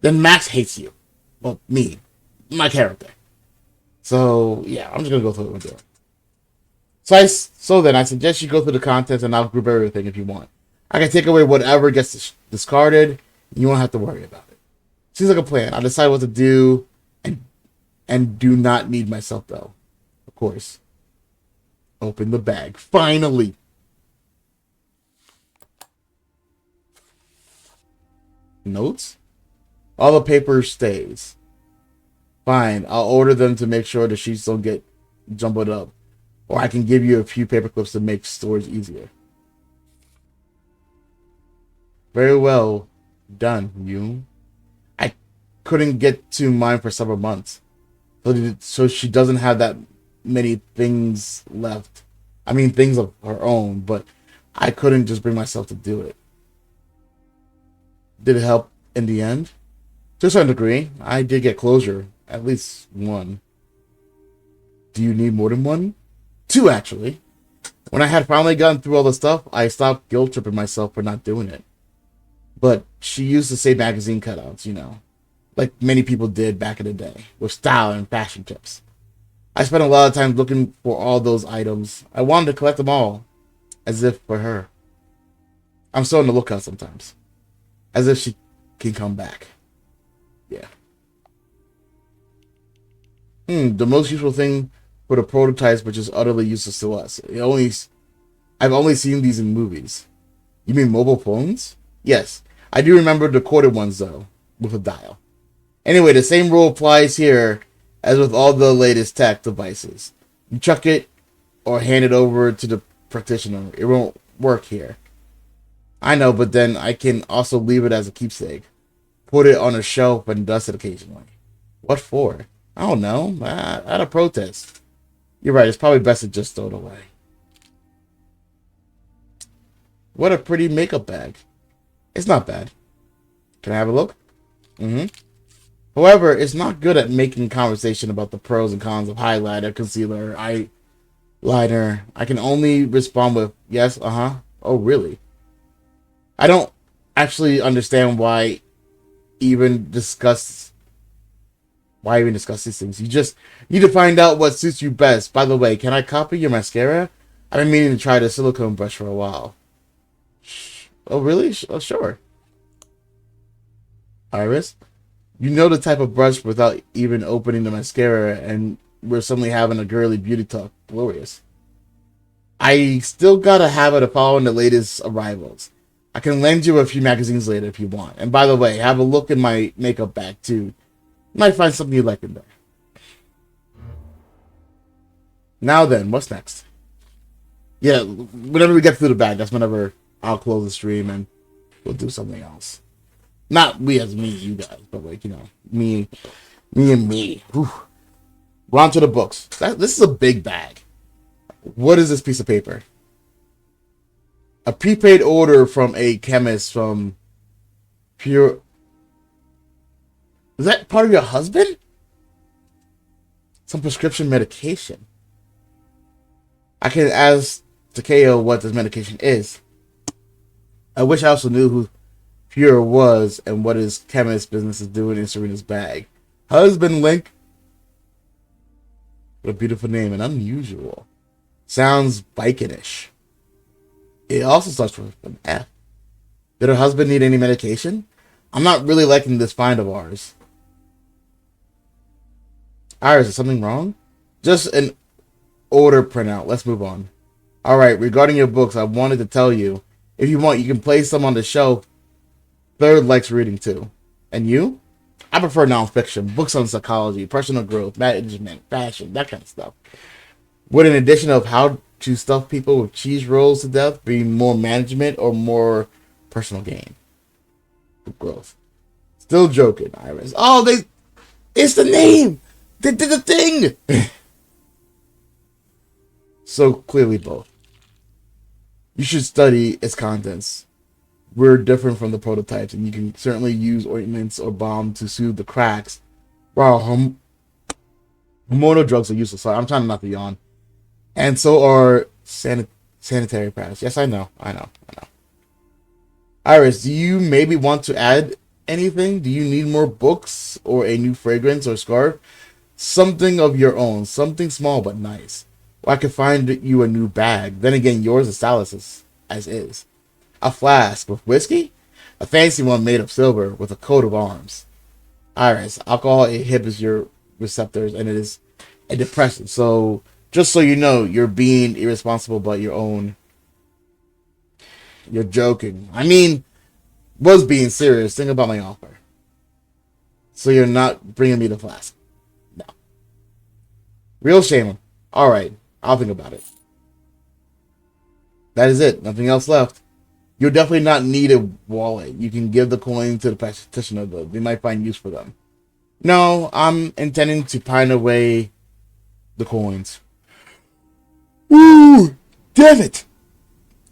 Then Max hates you. Well, me, my character. So yeah, I'm just gonna go through it with it. So then I suggest you go through the contents, and I'll group everything if you want. I can take away whatever gets discarded, and you won't have to worry about it. Seems like a plan. I'll decide what to do, and do not need myself though. Of course. Open the bag. Finally. Notes? All the paper stays. Fine. I'll order them to make sure the sheets don't get jumbled up. Or I can give you a few paper clips to make storage easier. Very well done, you. I couldn't get to mine for several months. So she doesn't have that many things left. I mean, things of her own, but I couldn't just bring myself to do it. Did it help in the end? To a certain degree, I did get closure. At least one. Do you need more than one? 2, actually. When I had finally gotten through all the stuff, I stopped guilt-tripping myself for not doing it. But she used to say magazine cutouts, you know. Like many people did back in the day, with style and fashion tips. I spent a lot of time looking for all those items. I wanted to collect them all, as if for her. I'm still on the lookout sometimes. As if she can come back. Yeah. The most useful thing for the prototypes, which is utterly useless to us. I've only seen these in movies. You mean mobile phones? Yes. I do remember the corded ones, though, with a dial. Anyway, the same rule applies here as with all the latest tech devices. You chuck it or hand it over to the practitioner. It won't work here. I know, but then I can also leave it as a keepsake. Put it on a shelf and dust it occasionally. What for? I don't know. At a protest. You're right. It's probably best to just throw it away. What a pretty makeup bag. It's not bad. Can I have a look? Mm-hmm. However, it's not good at making conversation about the pros and cons of highlighter, concealer, eyeliner. I can only respond with yes, uh-huh. Oh, really? I don't actually understand even discuss why even discuss these things. You just need to find out what suits you best. By the way, can I copy your mascara? I've been meaning to try the silicone brush for a while. Oh, really? Oh, sure. Iris, you know the type of brush without even opening the mascara, and we're suddenly having a girly beauty talk. Glorious. I still got a habit of following the latest arrivals. I can lend you a few magazines later if you want. And by the way, have a look in my makeup bag too. You might find something you like in there. Now then, what's next? Yeah, whenever we get through the bag, that's whenever I'll close the stream and we'll do something else. Not we as me, you guys, but like, me and me. Whew. We're on to the books. This is a big bag. What is this piece of paper? A prepaid order from a chemist from Pure. Is that part of your husband? Some prescription medication. I can ask Takeo what this medication is. I wish I also knew who Pure was and what his chemist business is doing in Serena's bag. Husband Link. What a beautiful name and unusual. Sounds Vikinish. It also starts with an F. Did her husband need any medication? I'm not really liking this find of ours. Iris, is something wrong? Just an order printout. Let's move on. Alright, regarding your books, I wanted to tell you. If you want, you can place them on the shelf. Third likes reading too. And you? I prefer nonfiction. Books on psychology, personal growth, management, fashion, that kind of stuff. With an addition of how to stuff people with cheese rolls to death being more management or more personal gain. Growth. Still joking, Iris. Oh, it's the name! They did the thing! So clearly both. You should study its contents. We're different from the prototypes, and you can certainly use ointments or balm to soothe the cracks. Wow, hormonal drugs are useless. Sorry, I'm trying not to yawn. And so are sanitary pads. Yes, I know. Iris, do you maybe want to add anything? Do you need more books or a new fragrance or scarf? Something of your own. Something small but nice. Or I could find you a new bag. Then again, yours is stylish as is. A flask with whiskey? A fancy one made of silver with a coat of arms. Iris, alcohol inhibits your receptors and it is a depressant. So, just so you know, you're being irresponsible but your own. You're joking. I mean, was being serious. Think about my offer. So you're not bringing me the flask. No. Real shame. Alright, I'll think about it. That is it. Nothing else left. You'll definitely not need a wallet. You can give the coin to the practitioner, though. They might find use for them. No, I'm intending to pine away the coins. Ooh, damn it!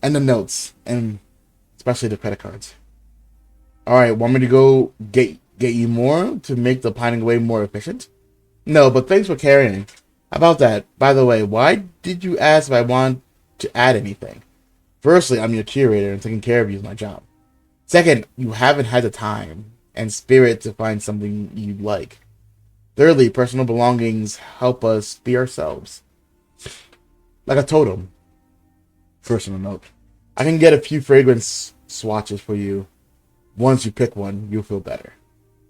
And the notes, and especially the credit cards. Alright, want me to go get you more to make the pining away more efficient? No, but thanks for carrying. How about that? By the way, why did you ask if I want to add anything? Firstly, I'm your curator and taking care of you is my job. Second, you haven't had the time and spirit to find something you like. Thirdly, personal belongings help us be ourselves. Like a totem. Personal note. I can get a few fragrance swatches for you. Once you pick one, you'll feel better.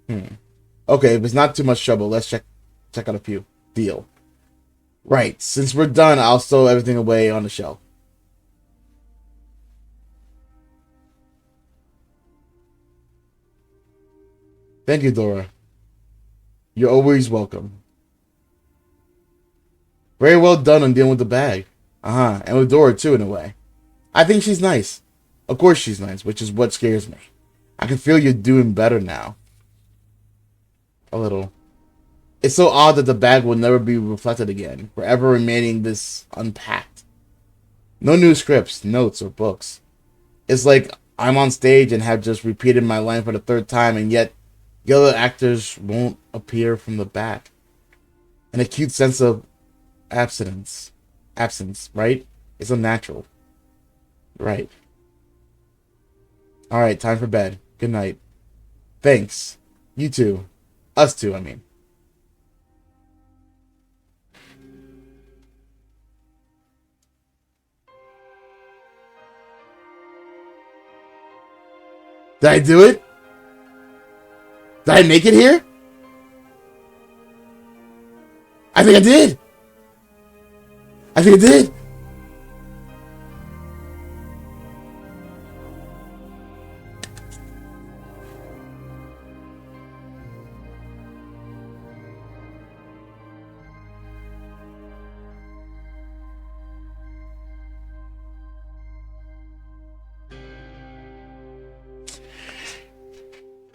Okay, if it's not too much trouble, let's check out a few. Deal. Right, since we're done, I'll stow everything away on the shelf. Thank you, Dora. You're always welcome. Very well done on dealing with the bag. And with Dora too, in a way. I think she's nice. Of course she's nice, which is what scares me. I can feel you're doing better now. A little. It's so odd that the bag will never be reflected again, forever remaining this unpacked. No new scripts, notes, or books. It's like I'm on stage and have just repeated my line for the third time, and yet the other actors won't appear from the back. An acute sense of absence, right? It's unnatural. Right. Alright, time for bed. Good night. Thanks. You too. Us too, I mean. Did I do it? Did I make it here? I think I did. I think I did.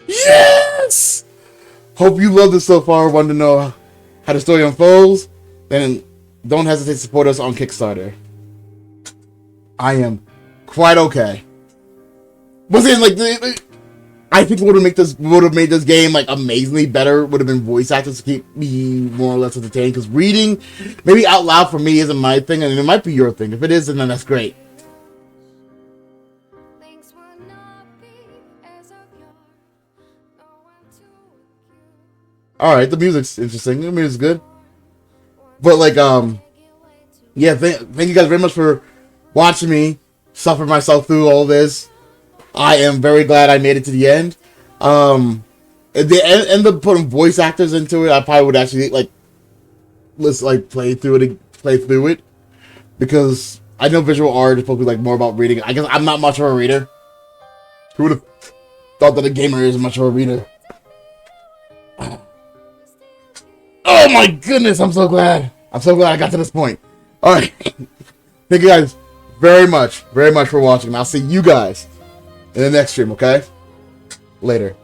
Yes! Hope you loved it so far. Want to know how the story unfolds? Then don't hesitate to support us on Kickstarter. I am quite okay. Was it like I think would have made this game like amazingly better. Would have been voice actors to keep me more or less entertained. Because reading, maybe out loud for me isn't my thing, and it might be your thing. If it is, then that's great. All right, the music's interesting. The music's good, but like, yeah. Thank you guys very much for watching me suffer myself through all this. I am very glad I made it to the end. If they end up putting voice actors into it, I probably would actually play through it, because I know visual art is probably like more about reading. I guess I'm not much of a reader. Who would have thought that a gamer is much of a reader? Oh my goodness, I'm so glad. I'm so glad I got to this point. Alright. Thank you guys very much for watching. And I'll see you guys in the next stream, okay? Later.